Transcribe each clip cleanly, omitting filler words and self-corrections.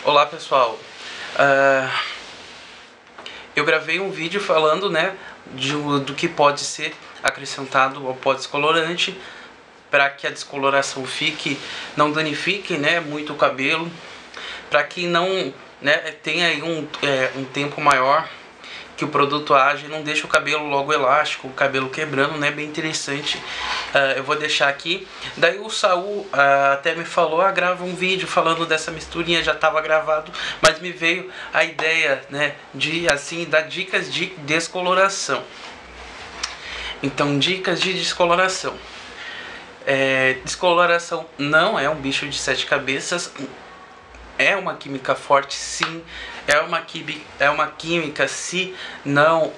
Olá pessoal, eu gravei um vídeo falando, né, do que pode ser acrescentado ao pó descolorante para que a descoloração não danifique, né, muito o cabelo, para que não, né, tenha aí um tempo maior que o produto age e não deixa o cabelo logo elástico, o cabelo quebrando, né, bem interessante. Eu vou deixar aqui. Daí o Saul até me falou, grava um vídeo falando dessa misturinha, já estava gravado, mas me veio a ideia, né, de assim dar dicas de descoloração. Então, dicas de descoloração. Descoloração não é um bicho de 7 cabeças. É uma química forte, sim. É uma química, se não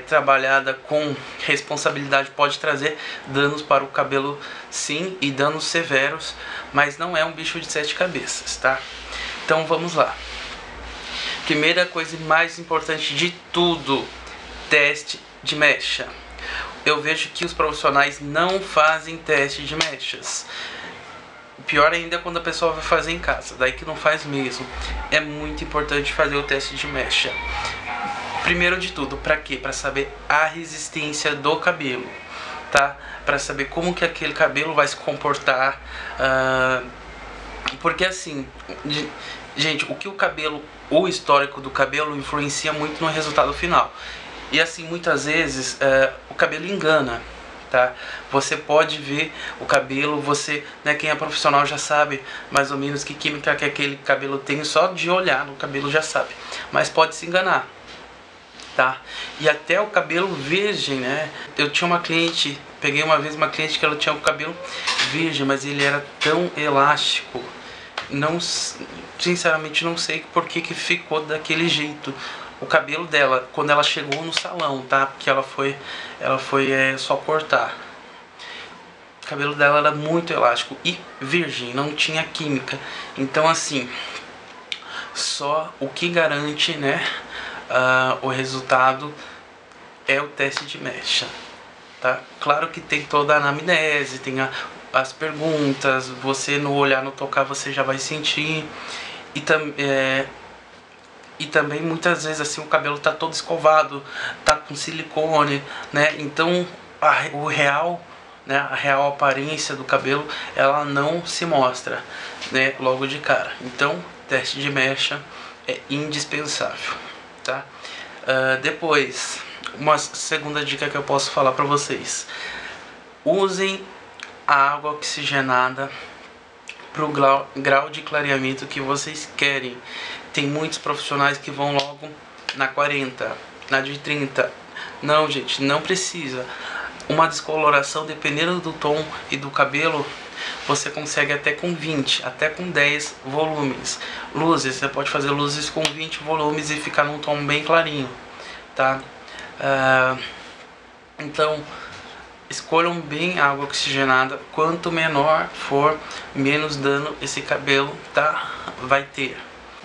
trabalhada com responsabilidade, pode trazer danos para o cabelo, sim, e danos severos, mas não é um bicho de 7 cabeças, tá? Então vamos lá. Primeira coisa e mais importante de tudo, teste de mecha. Eu vejo que os profissionais não fazem teste de mechas. Pior ainda é quando a pessoa vai fazer em casa, daí que não faz mesmo. É muito importante fazer o teste de mecha. Primeiro de tudo, para quê? Para saber a resistência do cabelo, tá? Para saber como que aquele cabelo vai se comportar. Porque assim, gente, o histórico do cabelo influencia muito no resultado final. E assim, muitas vezes o cabelo engana. Tá? Você pode ver o cabelo, né, quem é profissional já sabe mais ou menos que química que aquele cabelo tem, só de olhar no cabelo já sabe, mas pode se enganar, tá? E até o cabelo virgem, né? Eu tinha uma cliente, peguei uma vez uma cliente que ela tinha o cabelo virgem, mas ele era tão elástico, sinceramente não sei por que ficou daquele jeito. O cabelo dela, quando ela chegou no salão, tá? Porque ela foi só cortar. O cabelo dela era muito elástico e virgem, não tinha química. Então assim, só o que garante, né, o resultado é o teste de mecha, tá? Claro que tem toda a anamnese, tem as perguntas, você no olhar, no tocar, você já vai sentir. E também muitas vezes assim o cabelo tá todo escovado, tá com silicone, né? Então a real aparência do cabelo, ela não se mostra, né, logo de cara. Então, teste de mecha é indispensável, tá? Depois, uma segunda dica que eu posso falar para vocês: usem a água oxigenada pro grau de clareamento que vocês querem. Tem muitos profissionais que vão logo na 40, na de 30. Não, gente, não precisa. Uma descoloração, dependendo do tom e do cabelo, você consegue até com 20, até com 10 volumes. Luzes, você pode fazer luzes com 20 volumes e ficar num tom bem clarinho, tá? Então, escolham bem a água oxigenada. Quanto menor for, menos dano esse cabelo, tá, vai ter.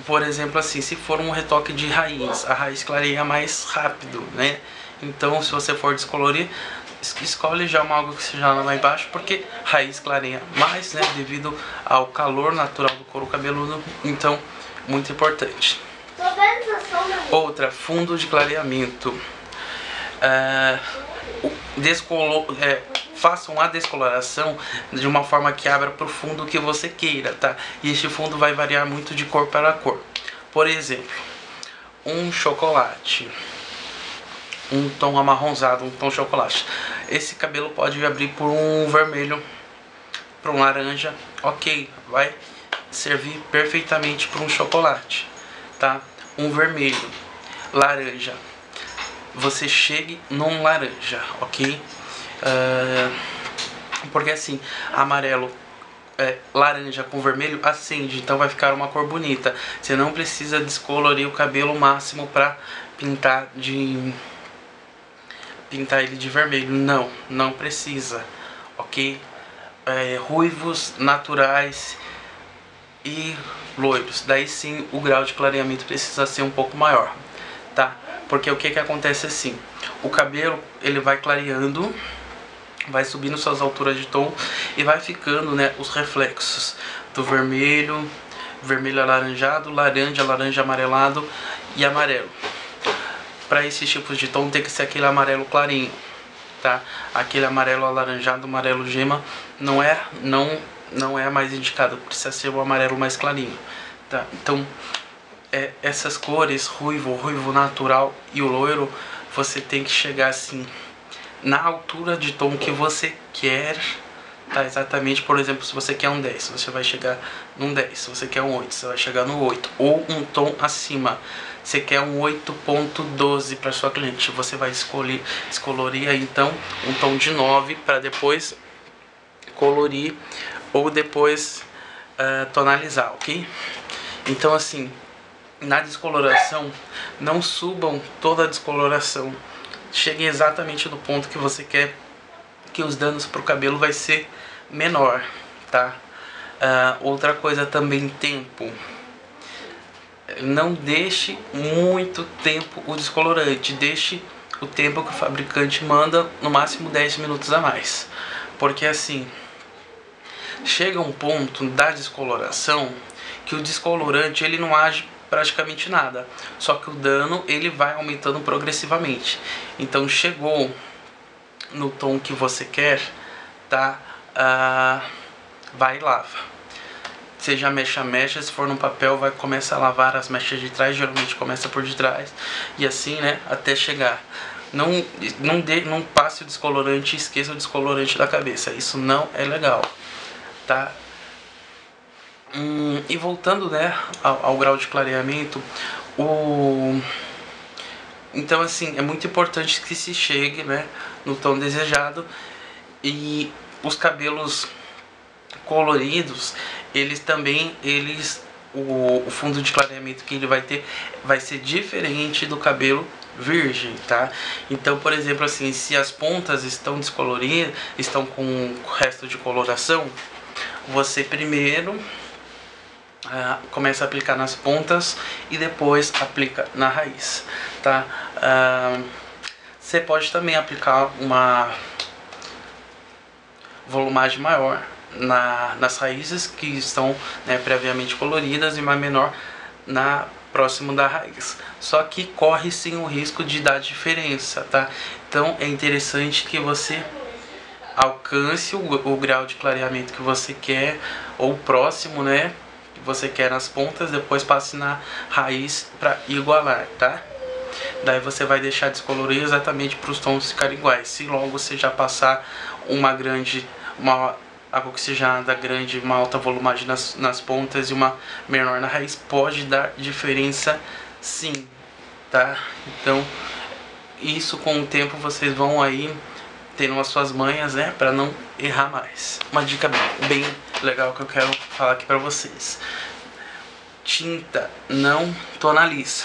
Por exemplo, assim, se for um retoque de raiz, a raiz clareia mais rápido, né? Então, se você for descolorir, escolhe já uma água oxigenada lá embaixo, porque raiz clareia mais, né? Devido ao calor natural do couro cabeludo. Então, muito importante. Outra, fundo de clareamento. Façam a descoloração de uma forma que abra para o fundo que você queira, tá? E este fundo vai variar muito de cor para cor. Por exemplo, um chocolate, um tom amarronzado, um tom chocolate. Esse cabelo pode abrir por um vermelho, para um laranja, ok, vai servir perfeitamente para um chocolate, tá? Um vermelho, laranja, você chegue num laranja, ok? Porque assim, amarelo, laranja com vermelho acende, então vai ficar uma cor bonita. Você não precisa descolorir o cabelo o máximo para pintar ele de vermelho, não precisa, ok? Ruivos, naturais e loiros, daí sim o grau de clareamento precisa ser um pouco maior, tá? Porque o que acontece assim, o cabelo ele vai clareando, vai subindo suas alturas de tom e vai ficando, né, os reflexos do vermelho, vermelho alaranjado, laranja, laranja amarelado e amarelo. Para esses tipos de tom tem que ser aquele amarelo clarinho, tá? Aquele amarelo alaranjado, amarelo gema não é mais indicado, precisa ser o amarelo mais clarinho, tá? Então essas cores, ruivo natural e o loiro, você tem que chegar assim na altura de tom que você quer, tá? Exatamente, por exemplo, se você quer um 10, você vai chegar num 10. Se você quer um 8, você vai chegar no 8. Ou um tom acima, você quer um 8.12 para sua cliente, você vai descolorir aí então um tom de 9 para depois colorir ou depois tonalizar, ok? Então assim, na descoloração, não subam toda a descoloração, cheguem exatamente no ponto que você quer que os danos para o cabelo vai ser menor, tá? Outra coisa também, tempo. Não deixe muito tempo o descolorante, deixe o tempo que o fabricante manda, no máximo 10 minutos a mais, porque assim, chega um ponto da descoloração que o descolorante ele não age praticamente nada, só que o dano ele vai aumentando progressivamente. Então chegou no tom que você quer, tá? Vai e lava. Seja mecha a mecha, se for no papel vai começar a lavar as mechas de trás, geralmente começa por de trás, e assim, né, até chegar. Não passe o descolorante e esqueça o descolorante da cabeça, isso não é legal, tá? E voltando, né, ao grau de clareamento, então assim, é muito importante que se chegue, né, no tom desejado. E os cabelos coloridos, o fundo de clareamento que ele vai ter vai ser diferente do cabelo virgem, tá? Então, por exemplo, assim, se as pontas estão descoloridas, estão com o resto de coloração, você primeiro começa a aplicar nas pontas e depois aplica na raiz, tá? Você pode também aplicar uma volumagem maior nas raízes que estão, né, previamente coloridas, e uma menor próximo da raiz. Só que corre sim o risco de dar diferença, tá? Então é interessante que você alcance o grau de clareamento que você quer, ou próximo, né, que você quer nas pontas, depois passe na raiz para igualar, tá? Daí você vai deixar descolorir exatamente para os tons ficarem iguais. Se logo você já passar uma água oxigenada grande, uma alta volumagem nas pontas e uma menor na raiz, pode dar diferença sim, tá? Então isso com o tempo vocês vão aí tendo as suas manhas, né, para não errar mais. Uma dica bem legal que eu quero falar aqui para vocês: tinta não tonaliza,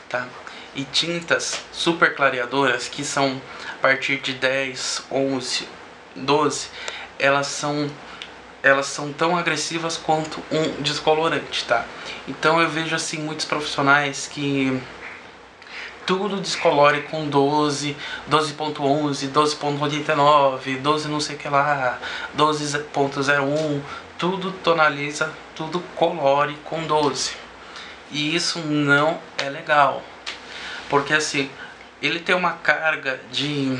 tá? E tintas super clareadoras, que são a partir de 10, 11, 12, elas são tão agressivas quanto um descolorante, tá? Então eu vejo assim muitos profissionais que tudo descolore com 12, 12.11, 12.89, 12 não sei o que lá, 12.01, tudo tonaliza, tudo colore com 12. E isso não é legal, porque assim, ele tem uma carga de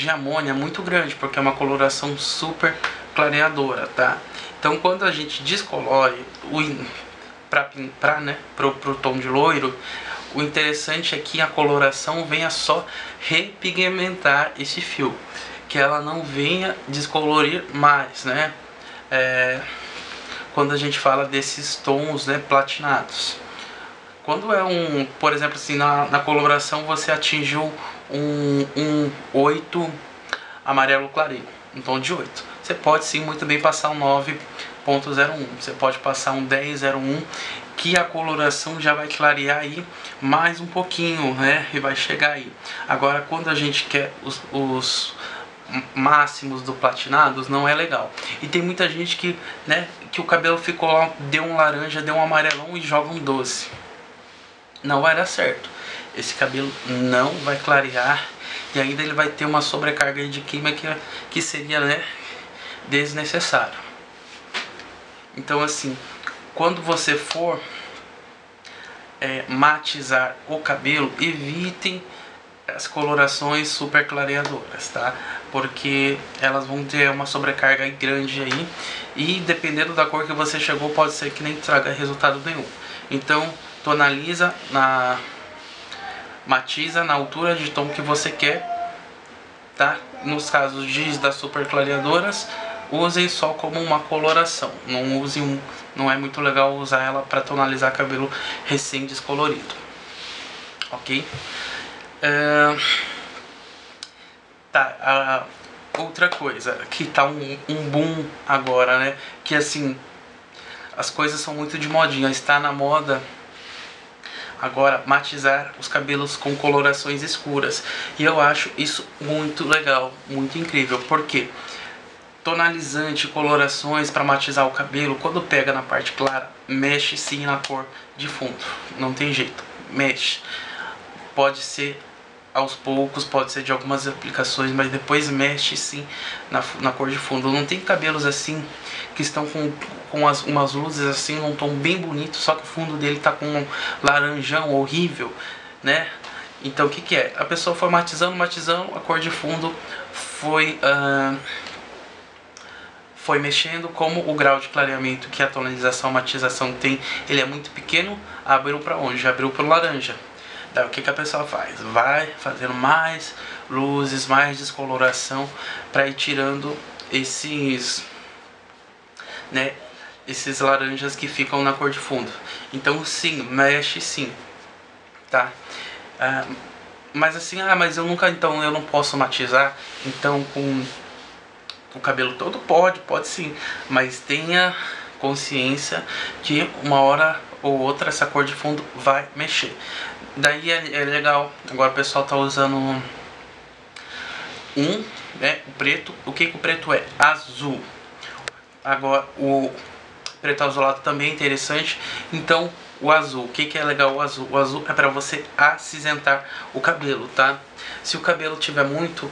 amônia muito grande, porque é uma coloração super clareadora, tá? Então quando a gente descolore pro tom de loiro, o interessante é que a coloração venha só repigmentar esse fio, que ela não venha descolorir mais, né? Quando a gente fala desses tons, né, platinados, quando é por exemplo assim, na coloração você atingiu um 8 amarelo clarinho, um tom de 8, você pode sim muito bem passar um 9.01, você pode passar um 10.01, que a coloração já vai clarear aí mais um pouquinho, né, e vai chegar aí. Agora quando a gente quer os máximos do platinados, não é legal. E tem muita gente que, né, que o cabelo ficou lá, deu um laranja, deu um amarelão e joga um doce. Não vai dar certo. Esse cabelo não vai clarear, e ainda ele vai ter uma sobrecarga de queima que seria, né, desnecessário. Então assim, quando você for matizar o cabelo, evitem as colorações super clareadoras, tá? Porque elas vão ter uma sobrecarga grande aí, e dependendo da cor que você chegou, pode ser que nem traga resultado nenhum. Então matiza na altura de tom que você quer, tá? Nos casos das super clareadoras, usem só como uma coloração, não é muito legal usar ela para tonalizar cabelo recém descolorido, ok? Outra coisa que tá um boom agora, né? Que assim, as coisas são muito de modinha, está na moda agora matizar os cabelos com colorações escuras. E eu acho isso muito legal, muito incrível. Porque tonalizante, colorações para matizar o cabelo, quando pega na parte clara, mexe sim na cor de fundo. Não tem jeito, mexe. Pode ser aos poucos, pode ser de algumas aplicações, mas depois mexe sim na cor de fundo. Não tem cabelos assim que estão com umas luzes assim, um tom bem bonito, só que o fundo dele tá com um laranjão horrível, né? Então o que é? A pessoa foi matizando, a cor de fundo foi mexendo. Como o grau de clareamento que a tonalização, matização tem, ele é muito pequeno, abriu para onde? Abriu para o laranja. Daí o que a pessoa faz? Vai fazendo mais luzes, mais descoloração, para ir tirando esses laranjas que ficam na cor de fundo. Então sim, mexe sim, tá? Mas assim, mas eu não posso matizar, então com o cabelo todo? Pode sim, mas tenha consciência que uma hora ou outra essa cor de fundo vai mexer. Daí é legal. Agora o pessoal tá usando o preto. O que o preto é? Azul. Agora o preto azulado também é interessante. Então o azul, o que é legal? O azul é para você acinzentar o cabelo, tá? Se o cabelo tiver muito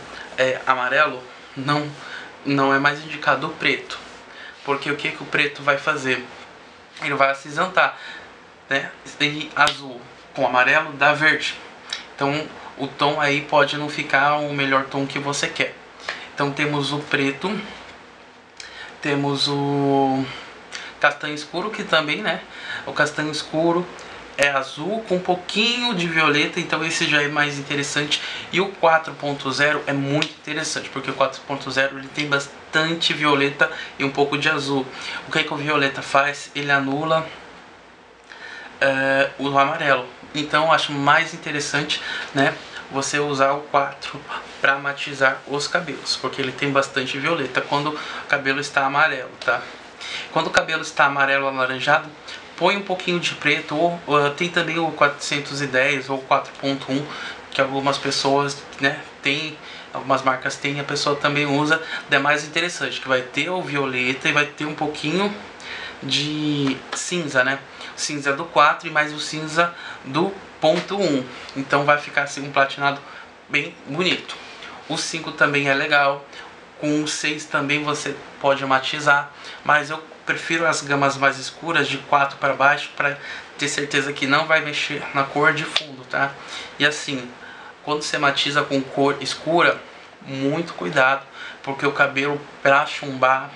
amarelo, não é mais indicado o preto, porque o que o preto vai fazer? Ele vai acinzentar, né? E azul com amarelo dá verde. Então o tom aí pode não ficar o melhor tom que você quer. Então temos o preto, temos o castanho escuro, que também, né? O castanho escuro é azul com um pouquinho de violeta, então esse já é mais interessante. E o 4.0 é muito interessante, porque o 4.0 ele tem bastante violeta e um pouco de azul. O que o violeta faz? Ele anula o amarelo. Então eu acho mais interessante, né, você usar o 4 para matizar os cabelos, porque ele tem bastante violeta quando o cabelo está amarelo, tá? Quando o cabelo está amarelo alaranjado, põe um pouquinho de preto, ou tem também o 410 ou 4.1, que algumas pessoas, né, tem, algumas marcas têm, a pessoa também usa. É mais interessante, que vai ter o violeta e vai ter um pouquinho de cinza, né? Cinza do 4 e mais o cinza do ponto 1. Então vai ficar assim um platinado bem bonito. O 5 também é legal. Com o 6 também você pode matizar, mas eu prefiro as gamas mais escuras, de 4 para baixo, para ter certeza que não vai mexer na cor de fundo, tá? E assim, quando você matiza com cor escura, muito cuidado, porque o cabelo para chumbar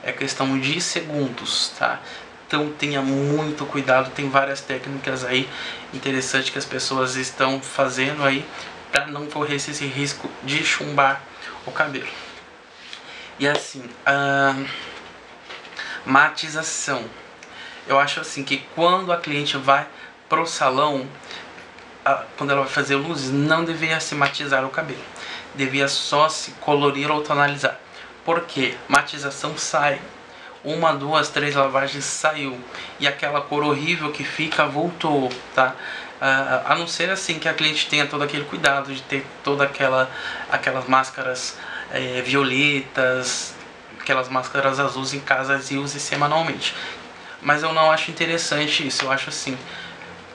é questão de segundos, tá? Então tenha muito cuidado, tem várias técnicas aí interessantes que as pessoas estão fazendo aí para não correr esse risco de chumbar o cabelo. E assim, a matização, eu acho assim que quando a cliente vai pro salão, quando ela vai fazer luzes, não deveria se matizar o cabelo, devia só se colorir ou tonalizar. Porque matização sai, 1, 2, 3 lavagens saiu, e aquela cor horrível que fica voltou, tá? A não ser assim que a cliente tenha todo aquele cuidado de ter toda aquelas máscaras violetas, aquelas máscaras azuis em casa e use semanalmente. Mas eu não acho interessante isso. Eu acho assim,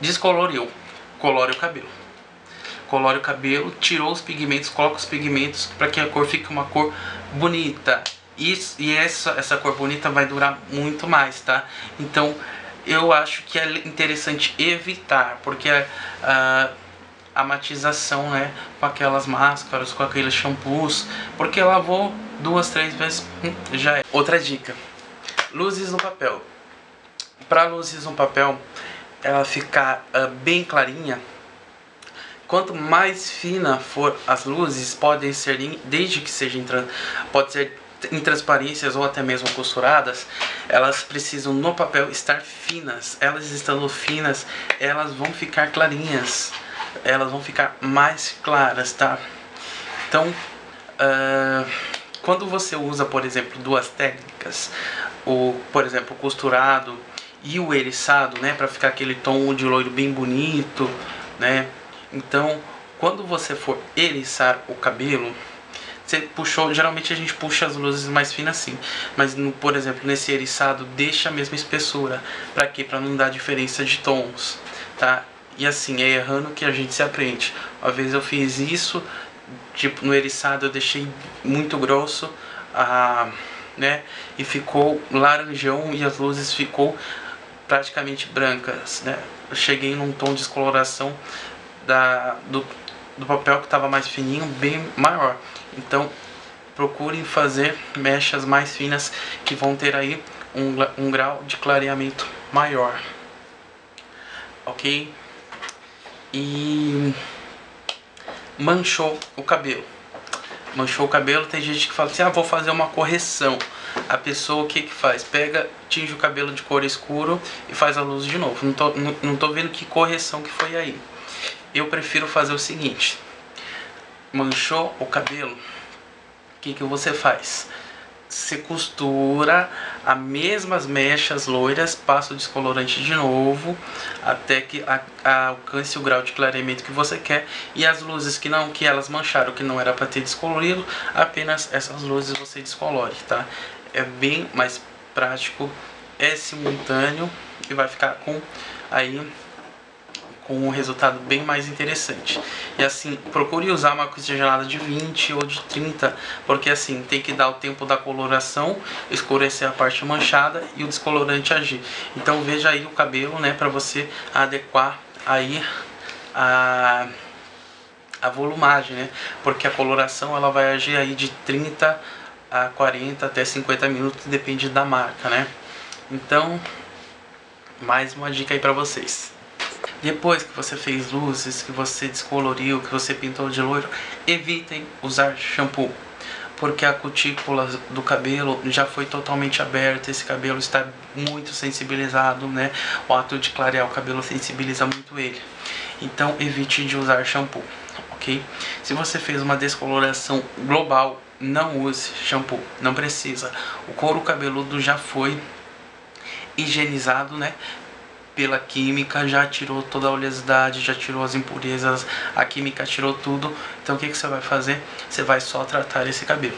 descoloriu, colore o cabelo. Colore o cabelo, tirou os pigmentos, coloca os pigmentos para que a cor fique uma cor bonita, E essa cor bonita vai durar muito mais, tá? Então eu acho que é interessante evitar, porque a matização, né, com aquelas máscaras, com aqueles shampoos, porque lavou 2, 3 vezes, já é. Outra dica: luzes no papel. Para luzes no papel ela ficar bem clarinha, quanto mais fina for as luzes, podem ser, desde que seja pode ser em transparências ou até mesmo costuradas, elas precisam no papel estar finas. Elas estando finas, elas vão ficar clarinhas, elas vão ficar mais claras, tá? Então, quando você usa, por exemplo, duas técnicas, por exemplo, o costurado e o eriçado, né, para ficar aquele tom de loiro bem bonito, né? Então, quando você for eriçar o cabelo, você puxou, geralmente a gente puxa as luzes mais finas assim, mas por exemplo, nesse eriçado deixa a mesma espessura. Para quê? Para não dar diferença de tons, tá? E assim, é errando que a gente se aprende. Uma vez eu fiz isso, tipo, no eriçado eu deixei muito grosso, né, e ficou laranjão e as luzes ficou praticamente brancas, né? Eu cheguei num tom de descoloração do papel que estava mais fininho, bem maior. Então procurem fazer mechas mais finas que vão ter aí um grau de clareamento maior, ok? E manchou o cabelo. Manchou o cabelo, tem gente que fala assim: vou fazer uma correção. A pessoa o que faz? Pega, tinge o cabelo de cor escuro e faz a luz de novo. Não tô vendo que correção que foi aí. Eu prefiro fazer o seguinte: manchou o cabelo, o que você faz? Você costura as mesmas mechas loiras, passa o descolorante de novo, até que alcance o grau de clareamento que você quer. E as luzes que elas mancharam, que não era para ter descolorido, apenas essas luzes você descolore, tá? É bem mais prático, é simultâneo e vai ficar com um resultado bem mais interessante. E assim, procure usar uma oxigenada de 20 ou de 30, porque assim, tem que dar o tempo da coloração, escurecer a parte manchada e o descolorante agir. Então veja aí o cabelo, né, para você adequar aí a volumagem, né, porque a coloração ela vai agir aí de 30 a 40 até 50 minutos, depende da marca, né. Então, mais uma dica aí para vocês. Depois que você fez luzes, que você descoloriu, que você pintou de loiro, evitem usar shampoo, porque a cutícula do cabelo já foi totalmente aberta, esse cabelo está muito sensibilizado, né? O ato de clarear o cabelo sensibiliza muito ele. Então evite de usar shampoo, ok? Se você fez uma descoloração global, não use shampoo, não precisa. O couro cabeludo já foi higienizado, né, pela química, já tirou toda a oleosidade, já tirou as impurezas, a química tirou tudo. Então o que você vai fazer? Você vai só tratar esse cabelo.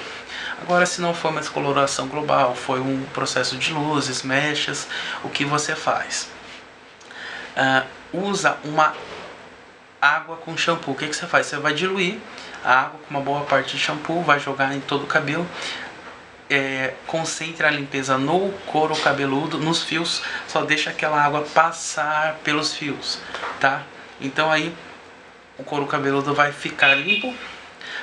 Agora, se não for uma descoloração global, foi um processo de luzes, mechas, o que você faz? Usa uma água com shampoo. O que você faz? Você vai diluir a água com uma boa parte de shampoo, vai jogar em todo o cabelo. Concentre a limpeza no couro cabeludo, nos fios, só deixa aquela água passar pelos fios, tá? Então aí o couro cabeludo vai ficar limpo,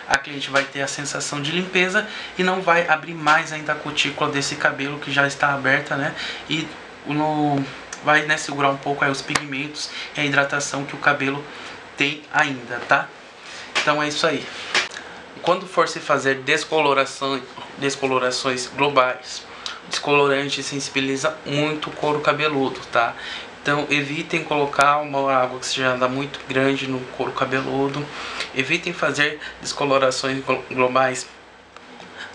a cliente vai ter a sensação de limpeza e não vai abrir mais ainda a cutícula desse cabelo que já está aberta, né? E vai, né, segurar um pouco aí os pigmentos e a hidratação que o cabelo tem ainda, tá? Então é isso aí. Quando for se fazer descolorações globais, o descolorante sensibiliza muito o couro cabeludo, tá? Então evitem colocar uma água oxigenada muito grande no couro cabeludo. Evitem fazer descolorações globais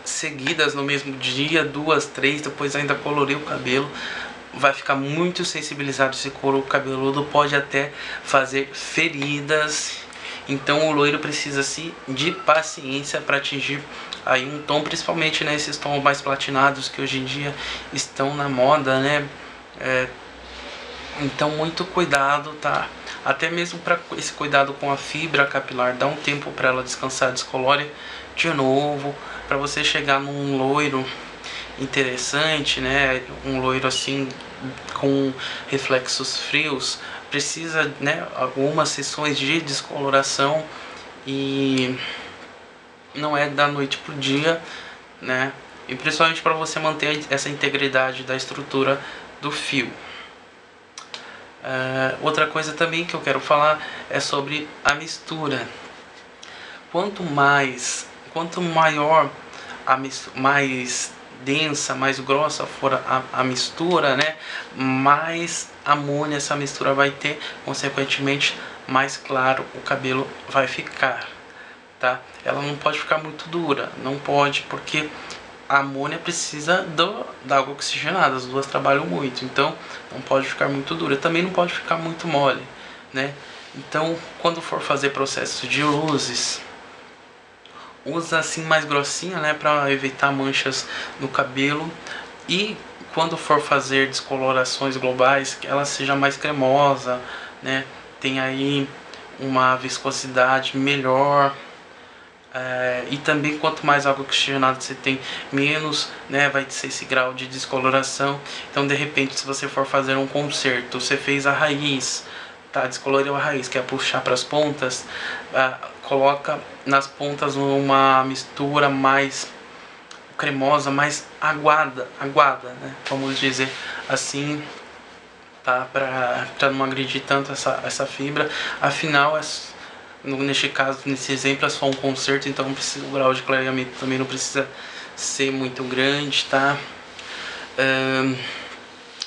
seguidas no mesmo dia, 2, 3, depois ainda colorir o cabelo. Vai ficar muito sensibilizado esse couro cabeludo, pode até fazer feridas. Então o loiro precisa de paciência para atingir aí um tom, principalmente nesses tons mais platinados que hoje em dia estão na moda, né? Então muito cuidado, tá? Até mesmo para esse cuidado com a fibra capilar, dá um tempo para ela descansar, descolore de novo, para você chegar num loiro interessante, né? Um loiro assim com reflexos frios precisa, né, algumas sessões de descoloração e não é da noite pro dia, né? E principalmente para você manter essa integridade da estrutura do fio. Outra coisa também que eu quero falar é sobre a mistura. Quanto maior mais densa, mais grossa for a mistura, né, mais amônia essa mistura vai ter, consequentemente mais claro o cabelo vai ficar, tá? Ela não pode ficar muito dura, não pode, porque a amônia precisa da água oxigenada, as duas trabalham muito, então não pode ficar muito dura, também não pode ficar muito mole, né? Então, quando for fazer processo de luzes, usa assim mais grossinha, né, para evitar manchas no cabelo. E quando for fazer descolorações globais, que ela seja mais cremosa, né, tem aí uma viscosidade melhor. E também quanto mais água oxigenada você tem, menos, né, vai ser esse grau de descoloração. Então de repente, se você for fazer um conserto, você fez a raiz, tá, descoloriu a raiz, quer puxar para as pontas, coloca nas pontas uma mistura mais cremosa, mais aguada, né, vamos dizer assim, tá, para não agredir tanto essa fibra. Afinal, neste caso, nesse exemplo, é só um conserto, então o grau de clareamento também não precisa ser muito grande, tá?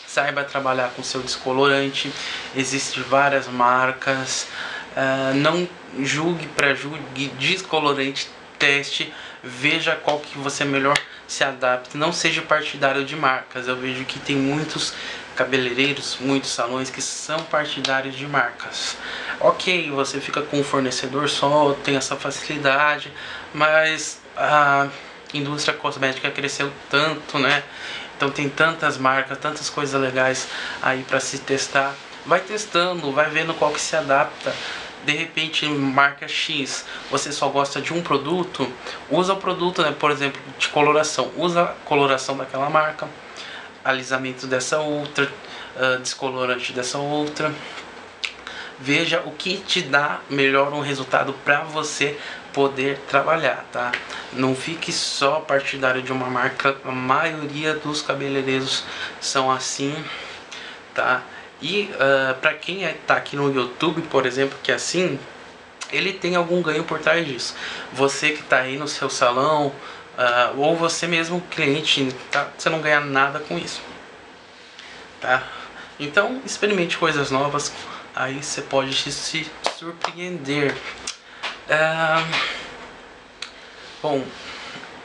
Saiba trabalhar com seu descolorante, existem várias marcas, não julgue, pré-julgue, descolorante, teste, veja qual que você melhor se adapta, não seja partidário de marcas. Eu vejo que tem muitos cabeleireiros, muitos salões que são partidários de marcas. Ok, você fica com um fornecedor só, tem essa facilidade, mas a indústria cosmética cresceu tanto, né? Então tem tantas marcas, tantas coisas legais aí para se testar. Vai testando, vai vendo qual que se adapta. De repente, marca X, você só gosta de um produto, usa o produto, né? Por exemplo, de coloração, usa a coloração daquela marca, alisamento dessa outra, descolorante dessa outra. Veja o que te dá melhor um resultado para você poder trabalhar, tá? Não fique só partidário de uma marca, a maioria dos cabeleireiros são assim, tá? E para quem tá aqui no YouTube, por exemplo, que é assim, ele tem algum ganho por trás disso. Você que tá aí no seu salão, ou você mesmo cliente, tá? Você não ganha nada com isso, tá? Então experimente coisas novas, aí você pode se surpreender. Bom,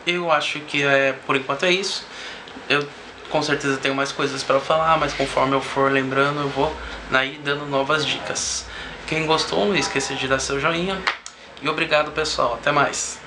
eu acho que por enquanto é isso. Eu com certeza tenho mais coisas para falar, mas conforme eu for lembrando, eu vou aí dando novas dicas. Quem gostou, não esqueça de dar seu joinha. E obrigado, pessoal. Até mais.